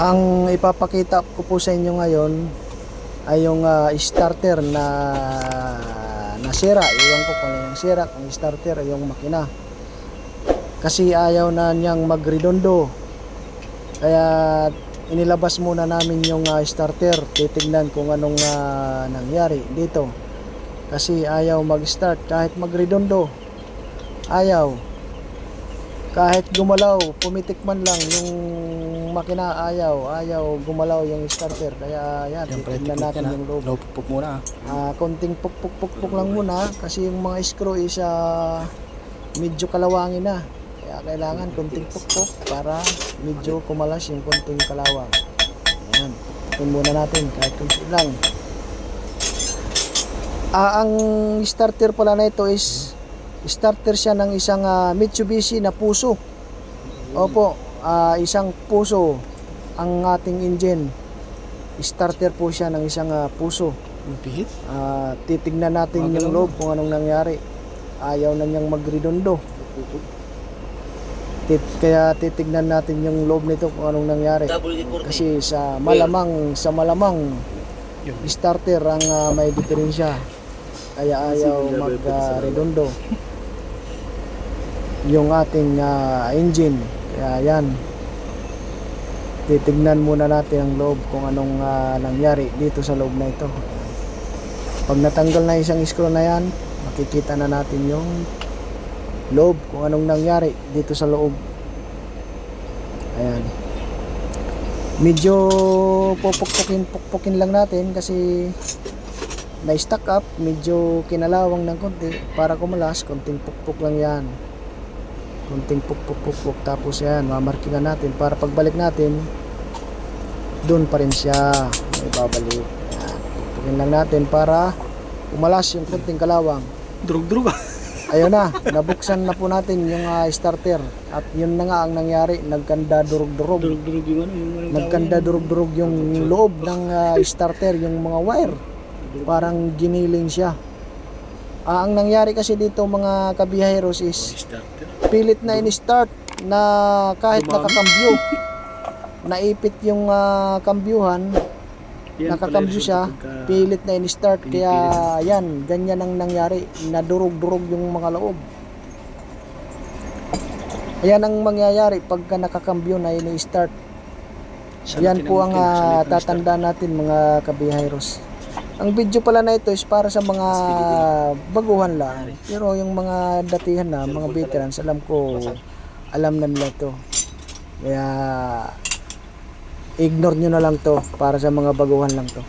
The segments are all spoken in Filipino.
Ang ipapakita ko po sa inyo ngayon ay yung starter na nasira. Iwan ko kung ano yung sira, kung starter ay yung makina. Kasi ayaw na niyang magredondo. Kaya inilabas muna namin yung starter. Titignan kung anong nangyari dito. Kasi ayaw mag-start kahit magredondo. Ayaw. Kahit gumalaw, pumitik man lang yung makina, ayaw gumalaw yung starter. Kaya yan, titignan natin yung loob. Low pupuk muna. Konting pukpuk lang muna kasi yung mga screw is medyo kalawangin na. Kaya kailangan konting pukpuk para medyo kumalas yung konting kalawang. Ayan, pukpukin muna natin kahit konti lang. Ang starter pala na ito is starter siya ng isang Mitsubishi na Fuso. Opo, isang Fuso ang ating engine. Starter po siya ng isang Fuso. Titignan natin yung loob kung anong nangyari. Ayaw na niyang magredondo. Kaya titignan natin yung loob nito kung anong nangyari. Kasi sa malamang starter ang may diferensya. Kaya ayaw magredondo yung ating engine. Kaya yan, titignan muna natin ang loob kung anong nangyari dito sa loob na ito. Pag natanggal na isang screw na yan, makikita na natin yung loob kung anong nangyari dito sa loob. Ayan, medyo pupukpukin lang natin kasi na-stack up, medyo kinalawang ng konti para kumalas. Konting pukpuk lang yan, konting pukpuk, tapos yan, mamarkingan natin para pagbalik natin doon pa rin siya may babalik. Yan, pukpukin lang natin para kumalas yung konting kalawang. Drug. Ayun na, nabuksan na po natin yung starter at yun na nga ang nangyari, nagkanda durug-durug yung loob ng starter, yung mga wire parang giniling siya. Ang nangyari kasi dito mga kabiyaheros is pilit na in-start na kahit nakakambyo, naipit yung kambyuhan, nakakambyo siya, pilit na in-start. Kaya yan, ganyan ang nangyari, nadurog-durog yung mga loob. Ayan ang mangyayari pagka nakakambyo na in-start. Yan po ang tatandaan natin mga kabiyaheros. Ang video pala na ito is para sa mga baguhan lang. Pero yung mga datihan na, mga veterans, alam na nila ito. Kaya ignore nyo na lang to, para sa mga baguhan lang to.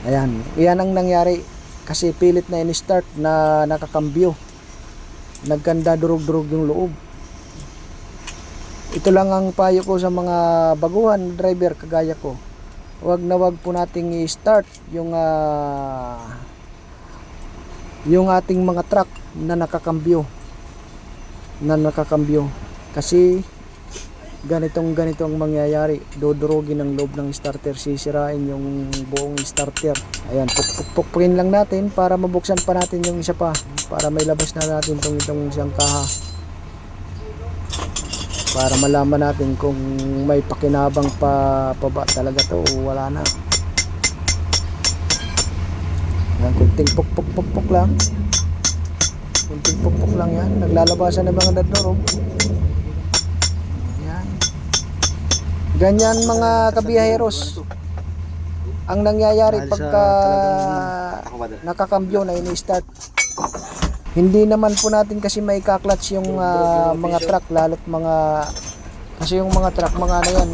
Ayan, yan ang nangyari. Kasi pilit na in-start na nakakambyo, nagkanda durug-durug yung loob. Ito lang ang payo ko sa mga baguhan driver kagaya ko. Wag na wag po nating i-start yung ating mga truck na nakakambyo, kasi ganito ang mangyayari. Dudurugin ang loob ng starter, sisirain yung buong starter. Ayan, pukpukin lang natin para mabuksan pa natin yung isa pa, para may labas na natin itong isang kaha, para malaman natin kung may pakinabang pa ba talaga to o wala na. Yan, kunting pukpuk lang, kunting pukpuk lang yan, naglalabasan ng mga dadurog. Yan, ganyan mga kabiyaheros ang nangyayari pagka nakakambyo na ini-start. Hindi naman po natin kasi may ka-clutch yung mga truck, lalo't kasi yung mga truck, mga ano yan,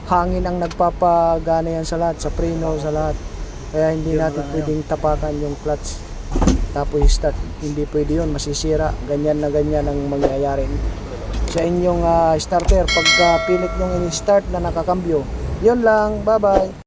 hangin ang nagpapagana yan sa lahat, sa preno, sa lahat. Kaya hindi natin pwedeng tapakan yung clutch tapos start, hindi pwede yun, masisira. Ganyan ang mangyayari sa inyong starter pagka pilit nyong in-start na nakakambyo. Yun lang, bye bye.